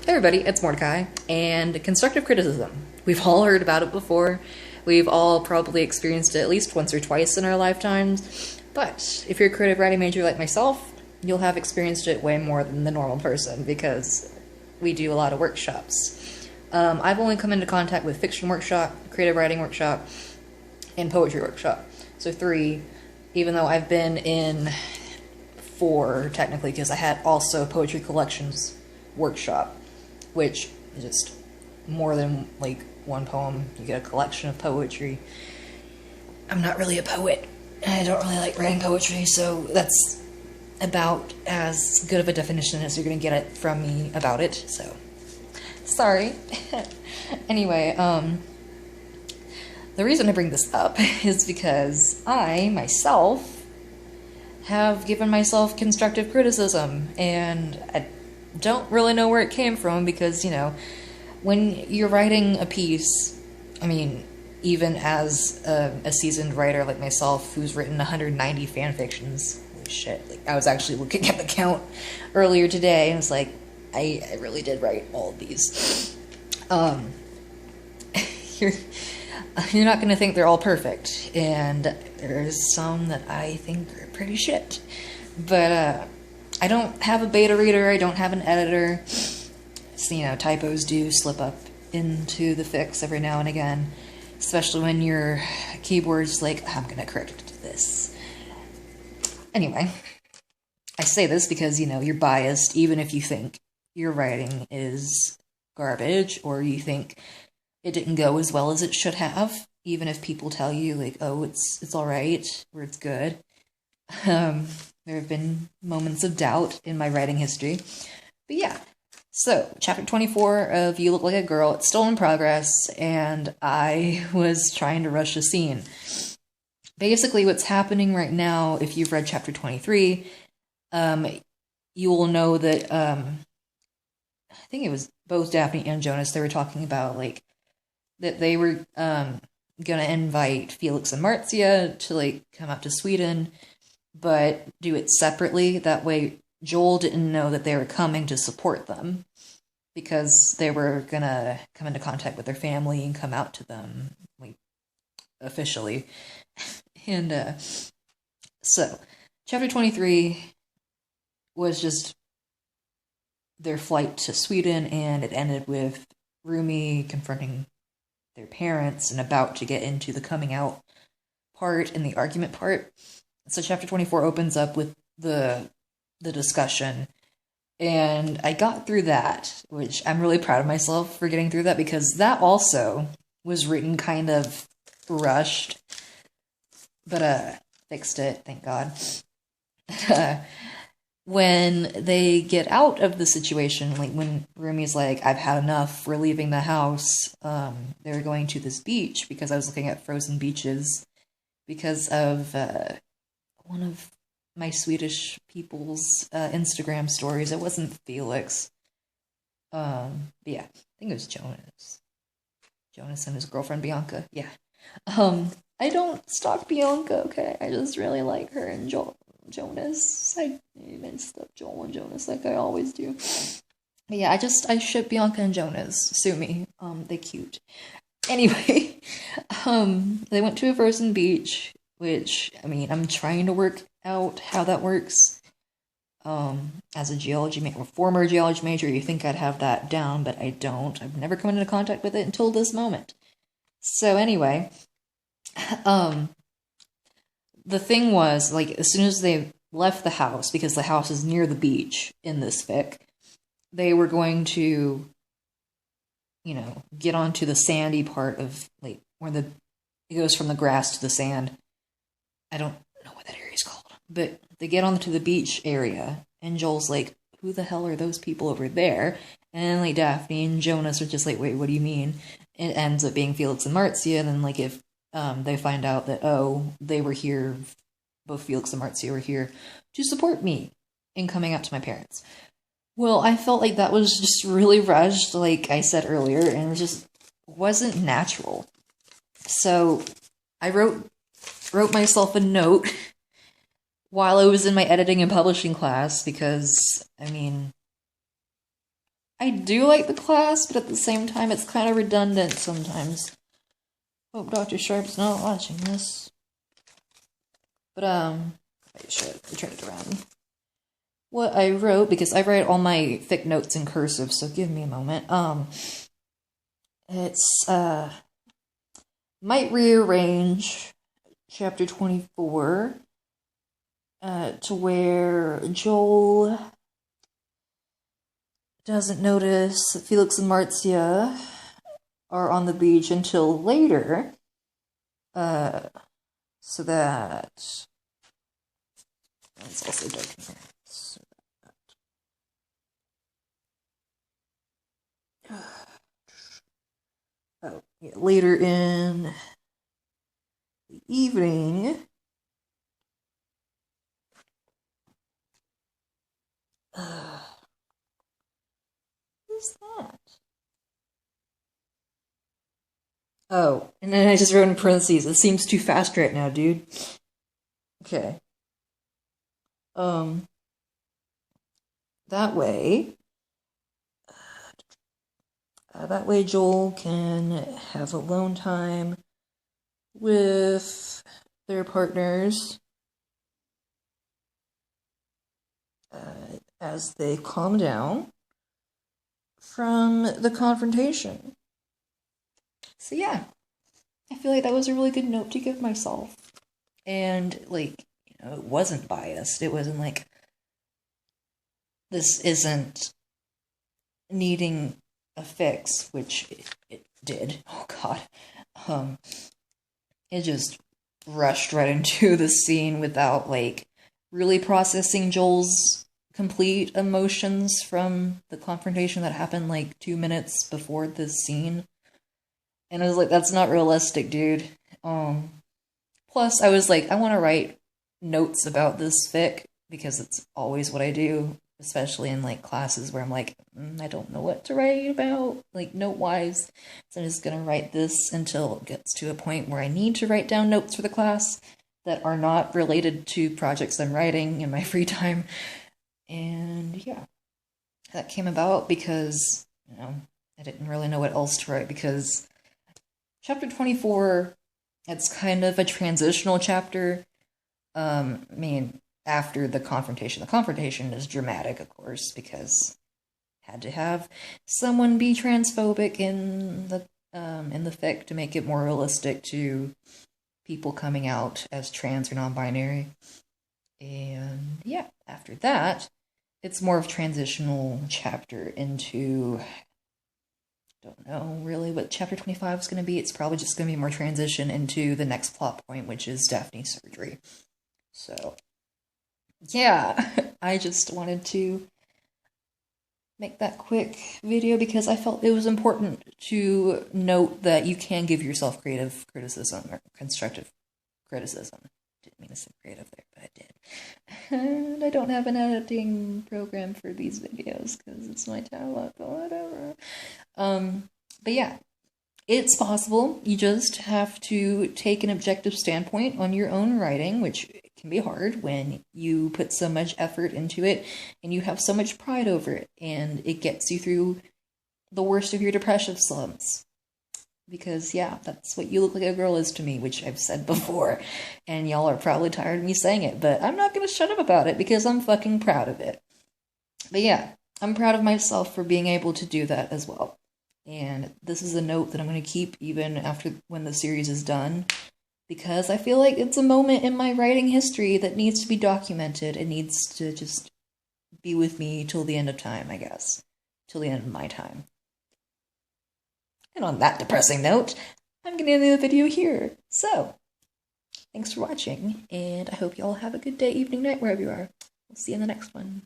Hey everybody, it's Mordecai, and constructive criticism. We've all heard about it before. We've all probably experienced it at least once or twice in our lifetimes. But if you're a creative writing major like myself, you'll have experienced it way more than the normal person because we do a lot of workshops. I've only come into contact with fiction workshop, creative writing workshop, and poetry workshop. So 3, even though I've been in 4 technically because I had also poetry collections workshop, which is just more than like one poem. You get a collection of poetry. I'm not really a poet. I don't really like writing poetry, so that's about as good of a definition as you're gonna get it from me about it, so sorry. Anyway, the reason I bring this up is because I, myself, have given myself constructive criticism, and I don't really know where it came from because, you know, when you're writing a piece, I mean, even as a seasoned writer like myself who's written 190 fan fictions, holy shit, like, I was actually looking at the count earlier today, and it's like, I really did write all of these. You're not going to think they're all perfect, and there's some that I think are pretty shit. But I don't have a beta reader, I don't have an editor, so, you know, typos do slip up into the fix every now and again, especially when your keyboard's like, I'm going to correct this. Anyway, I say this because, you know, you're biased, even if you think your writing is garbage, or you think it didn't go as well as it should have, even if people tell you, like, oh, it's alright, or it's good. There have been moments of doubt in my writing history. But yeah, so chapter 24 of You Look Like a Girl, it's still in progress, and I was trying to rush a scene. Basically, what's happening right now, if you've read chapter 23, you will know that, I think it was both Daphne and Jonas, they were talking about, like, that they were gonna invite Felix and Marcia to, like, come up to Sweden, but do it separately. That way Joel didn't know that they were coming to support them, because they were gonna come into contact with their family and come out to them, like, officially. And so chapter 23 was just their flight to Sweden, and it ended with Rumi confronting their parents and about to get into the coming out part and the argument part. So chapter 24 opens up with the discussion, and I got through that, which I'm really proud of myself for getting through that, because that also was written kind of rushed, but fixed it, thank God. When they get out of the situation, like when Rumi's like, I've had enough, we're leaving the house, they're going to this beach, because I was looking at frozen beaches because of one of my Swedish people's Instagram stories. It wasn't Felix. But yeah, I think it was Jonas. Jonas and his girlfriend Bianca. Yeah. I don't stalk Bianca, okay? I just really like her and Jonas. I messed up Joel and Jonas like I always do. But yeah, I ship Bianca and Jonas. Sue me. They cute. Anyway, they went to a frozen beach, which, I mean, I'm trying to work out how that works. As a former geology major, you think I'd have that down, but I don't. I've never come into contact with it until this moment. So anyway, the thing was, like, as soon as they left the house, because the house is near the beach in this fic, they were going to, you know, get onto the sandy part of, like, where it goes from the grass to the sand. I don't know what that area is called, but they get onto the beach area, and Joel's like, who the hell are those people over there? And, like, Daphne and Jonas are just like, wait, what do you mean? It ends up being Felix and Marcia, and then, like, if they find out that, oh, they were here, both Felix and Marcia were here to support me in coming out to my parents. Well, I felt like that was just really rushed, like I said earlier, and it just wasn't natural. So I wrote myself a note while I was in my editing and publishing class, because, I mean, I do like the class, but at the same time, it's kind of redundant sometimes. Hope Dr. Sharp's not watching this. But, I turn it around. What I wrote, because I write all my thick notes in cursive, so give me a moment. It's, might rearrange chapter 24, to where Joel doesn't notice that Felix and Marcia are on the beach until later, so that it's also dark in here. So that, yeah, later in the evening, who's that? Oh, and then I just wrote in parentheses, it seems too fast right now, dude. Okay. That way, Joel can have alone time with their partners as they calm down from the confrontation. So yeah, I feel like that was a really good note to give myself. And, like, it wasn't biased. It wasn't like, this isn't needing a fix, which it did. Oh god. It just rushed right into the scene without, like, really processing Joel's complete emotions from the confrontation that happened, like, 2 minutes before this scene. And I was like, that's not realistic, dude. Plus, I was like, I want to write notes about this fic, because it's always what I do, especially in, like, classes where I'm like, I don't know what to write about, like, note-wise. So I'm just gonna write this until it gets to a point where I need to write down notes for the class that are not related to projects I'm writing in my free time. And yeah, that came about because, I didn't really know what else to write, because chapter 24, it's kind of a transitional chapter. After the confrontation. The confrontation is dramatic, of course, because had to have someone be transphobic in the fic to make it more realistic to people coming out as trans or non-binary. And yeah, after that, it's more of a transitional chapter into, don't know really what chapter 25 is going to be. It's probably just going to be more transition into the next plot point, which is Daphne's surgery. So, yeah, I just wanted to make that quick video because I felt it was important to note that you can give yourself creative criticism or constructive criticism. Didn't mean to say creative there, but I did. And I don't have an editing program for these videos because it's my talent, but whatever. But yeah, it's possible. You just have to take an objective standpoint on your own writing, which can be hard when you put so much effort into it and you have so much pride over it, and it gets you through the worst of your depressive slumps. Because, yeah, that's what You Look Like a Girl is to me, which I've said before, and y'all are probably tired of me saying it, but I'm not going to shut up about it because I'm fucking proud of it. But yeah, I'm proud of myself for being able to do that as well. And this is a note that I'm going to keep even after when the series is done, because I feel like it's a moment in my writing history that needs to be documented. It needs to just be with me till the end of time, I guess. Till the end of my time. And on that depressing note, I'm going to end the video here. So, thanks for watching, and I hope you all have a good day, evening, night, wherever you are. We'll see you in the next one.